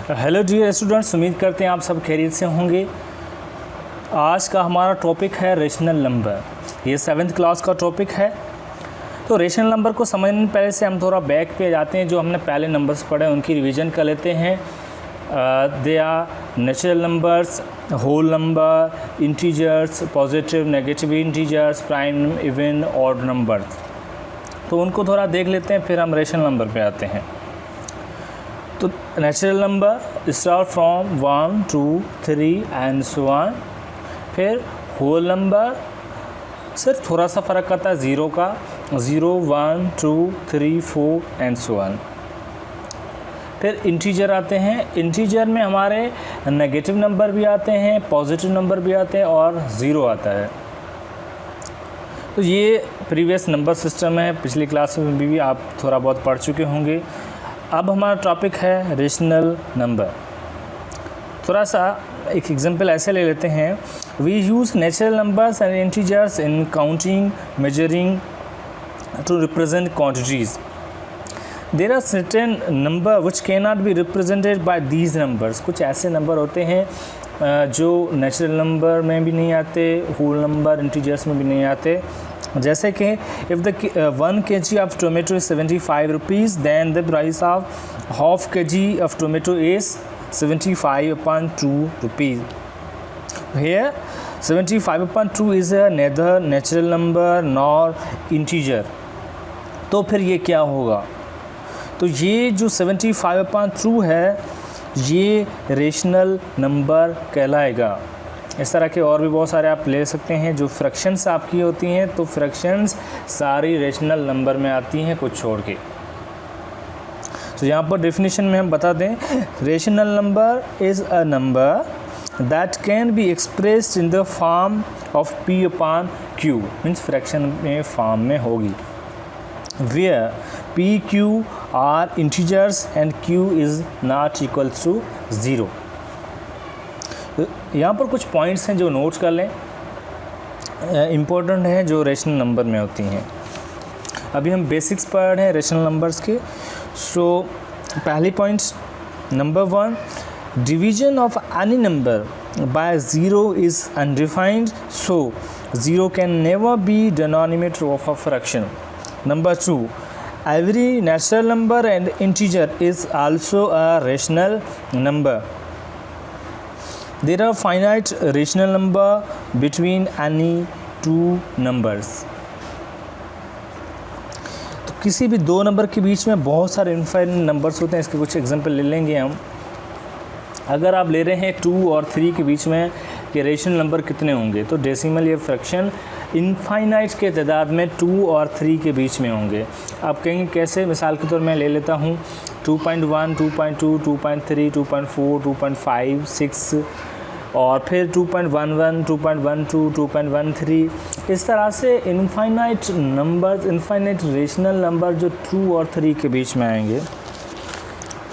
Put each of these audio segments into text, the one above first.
Hello dear students, उम्मीद करते हैं आप सब खैरियत से होंगे। आज का हमारा टॉपिक है रेशनल नंबर। ये 7th क्लास का टॉपिक है। तो रेशनल नंबर को समझने पहले से हम थोड़ा बैक पे जाते हैं। जो हमने पहले नंबर्स पढ़े उनकी रिवीजन कर लेते हैं। They are natural numbers, whole number, integers, positive negative integers, prime, even, odd numbers. तो उनको थोड़ा देख लेते हैं, फिर हम रेशनल नंबर पे आते हैं। तो natural number start from 1 2 3 and so on. फिर होल नंबर सिर्फ थोड़ा सा फ़र्क आता है ज़ीरो का, 0 1 2 3 4 एंड सो ऑन। फिर इंटीजर आते हैं। इंटीजर में हमारे नेगेटिव नंबर भी आते हैं, पॉजिटिव नंबर भी आते हैं और ज़ीरो आता है। तो ये प्रीवियस नंबर सिस्टम है, पिछली क्लास में भी आप थोड़ा बहुत पढ़ चुके होंगे। अब हमारा टॉपिक है रेशनल नंबर। थोड़ा सा एक एग्जांपल ऐसे ले लेते हैं। We use natural numbers and integers in counting, measuring to represent quantities. There are certain number which can not be represented by these numbers. कुछ ऐसे नंबर होते हैं जो नेचुरल नंबर में भी नहीं आते, होल नंबर, इंटीजर्स में भी नहीं आते। जैसे कि if the 1 kg of tomato is 75 rupees, then the price of half kg of tomato is 75/2 rupees. Here 75/2 is neither natural number nor integer. तो फिर ये क्या होगा? तो ये जो 75/2 है ये रेशनल नंबर कहलाएगा। इस तरह के और भी बहुत सारे आप ले सकते हैं। जो फ्रैक्शंस आपकी होती हैं, तो फ्रैक्शंस सारी रेशनल नंबर में आती हैं कुछ छोड़ के। तो यहाँ पर डेफिनेशन में हम बता दें, rational number is a number that can be expressed in the form of P/Q, means fraction में फॉर्म में होगी, where P, Q are integers and Q is not equal to 0। यहाँ पर कुछ पॉइंट्स हैं जो नोट कर लें, इम्पोर्टेंट हैं, जो रेशनल नंबर में होती हैं। अभी हम बेसिक्स पढ़ रहे हैं रेशनल नंबर्स के। सो पहली points, number 1, division of any number by 0 is undefined, so 0 can never be denominator of a fraction. Number 2, every natural number and integer is also a rational number. There are finite rational number between any two numbers। तो किसी भी दो number के बीच में बहुत सारे infinite numbers होते हैं। इसके कुछ एग्जांपल ले लेंगे हम। अगर आप ले रहे हैं 2 और 3 के बीच में कि रेशनल नंबर कितने होंगे, तो डेसिमल या फ्रैक्शन इनफाइनाइट के तादाद में 2 और 3 के बीच में होंगे। आप कहेंगे कैसे? मिसाल के तौर मैं ले लेता हूँ 2.1, 2.2, 2.3, 2.4, 2.5, 6 और फिर 2.11, 2.12, 2.13। इस तरह से infinite numbers, infinite rational number जो 2 और 3 के बीच में आएंगे।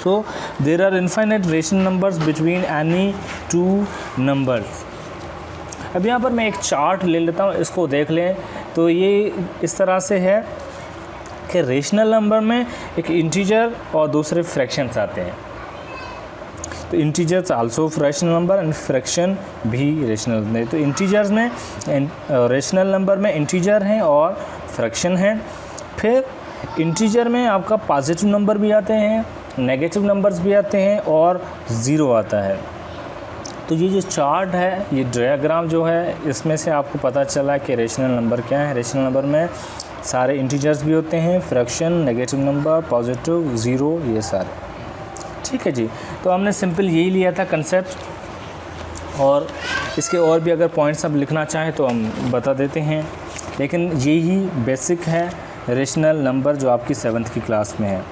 So there are infinite rational numbers between any two numbers. अब यहाँ पर मैं एक चार्ट ले लेता हूँ, इसको देख लें। तो ये इस तरह से है कि रेशनल नंबर में एक इंटीजर और दूसरे फ्रैक्शंस आते हैं। तो integers also rational number and fraction भी रेशनल नंबर। तो इंटीजर्स में, रेशनल नंबर में इंटीजर हैं और फ्रैक्शन हैं। फिर इंटीजर में आपका पॉजिटिव नंबर भी आते हैं, नेगेटिव नंबर्स भी आते हैं और ज़ीरो आता है। तो ये जो चार्ट है, ये डायग्राम जो है, इसमें से आपको पता चला कि रेशनल नंबर क्या है। रेशनल नंबर में सारे इंटीजर्स भी होते हैं, fraction, negative number, positive, zero, ये सारे। ठीक है जी। तो हमने सिंपल यही लिया था कंसेप्ट, और इसके और भी अगर पॉइंट्स अब लिखना चाहें तो हम बता देते हैं, लेकिन यही बेसिक है रेशनल नंबर जो आपकी 7th की क्लास में है।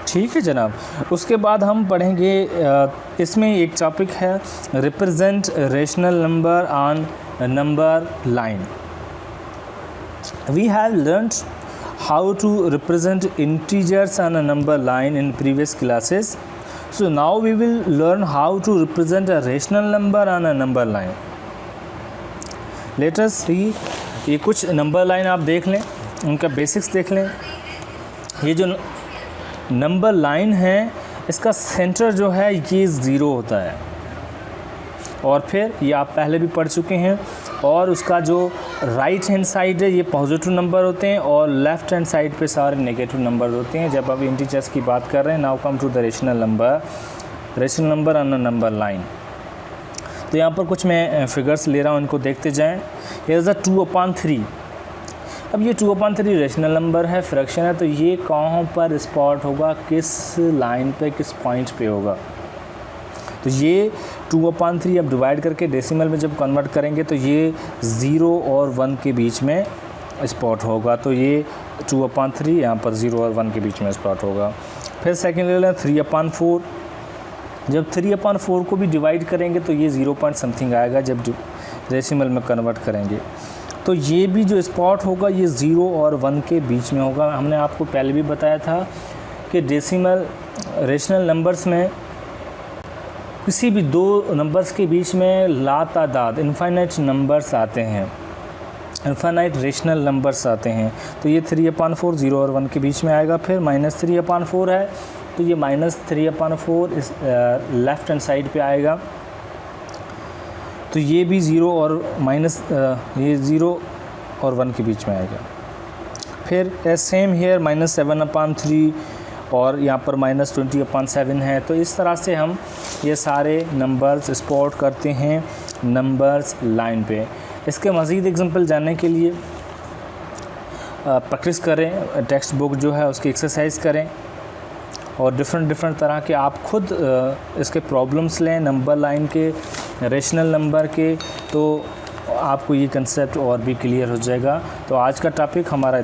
ठीक है जनाब। उसके बाद हम पढ़ेंगे, इसमें एक टॉपिक है represent rational number on number line. We have learned how to represent integers on a number line in previous classes. So now we will learn how to represent a rational number on a number line. Let us see, ये कुछ number line आप देख लें। उनका basics देख लें। ये जो नंबर लाइन है इसका सेंटर जो है ये 0 होता है, और फिर ये आप पहले भी पढ़ चुके हैं, और उसका जो राइट हैंड साइड है ये पॉजिटिव नंबर होते हैं और लेफ़्ट हैंड साइड पे सारे नेगेटिव नंबर होते हैं जब आप इंटीजर्स की बात कर रहे हैं। Now come to the rational number on a number line. तो यहाँ पर कुछ मैं फिगर्स ले रहा हूँ, इनको देखते जाएँ। Here is a 2/3। अब ये 2/3 रेशनल नंबर है, फ्रैक्शन है, तो ये कहाँ पर स्पॉट होगा, किस लाइन पे, किस पॉइंट पे होगा। तो ये 2/3 अब डिवाइड करके डेसिमल में जब कन्वर्ट करेंगे तो ये 0 और 1 के बीच में स्पॉट होगा। तो ये 2/3 यहाँ पर 0 और 1 के बीच में स्पॉट होगा। फिर सेकेंड ले लें 3/4। जब 3/4 को भी डिवाइड करेंगे तो ये 0 पॉइंट समथिंग आएगा जब डेसिमल में कन्वर्ट करेंगे। तो ये भी जो स्पॉट होगा ये 0 और 1 के बीच में होगा। हमने आपको पहले भी बताया था कि रेशनल नंबर्स में किसी भी दो नंबर्स के बीच में लातादाद इनफाइनाइट नंबर्स आते हैं, इनफाइनाइट रेशनल नंबर्स आते हैं। तो ये 3/4 0 और 1 के बीच में आएगा। फिर -3/4 है तो ये -3/4 इस लेफ़्ट हैंड साइड पे आएगा। तो ये भी 0 और ये 0 और 1 के बीच में आएगा। फिर सेम हेयर -7/3 और यहाँ पर -20/7 है। तो इस तरह से हम ये सारे नंबर्स स्पॉट करते हैं नंबर्स लाइन पे। इसके मज़ीद एग्जांपल जानने के लिए प्रैक्टिस करें, टेक्स्ट बुक जो है उसकी एक्सरसाइज करें, और डिफरेंट तरह के आप खुद इसके प्रॉब्लम्स लें नंबर लाइन के, रेशनल नंबर के, तो आपको ये कंसेप्ट और भी क्लियर हो जाएगा। तो आज का टॉपिक हमारा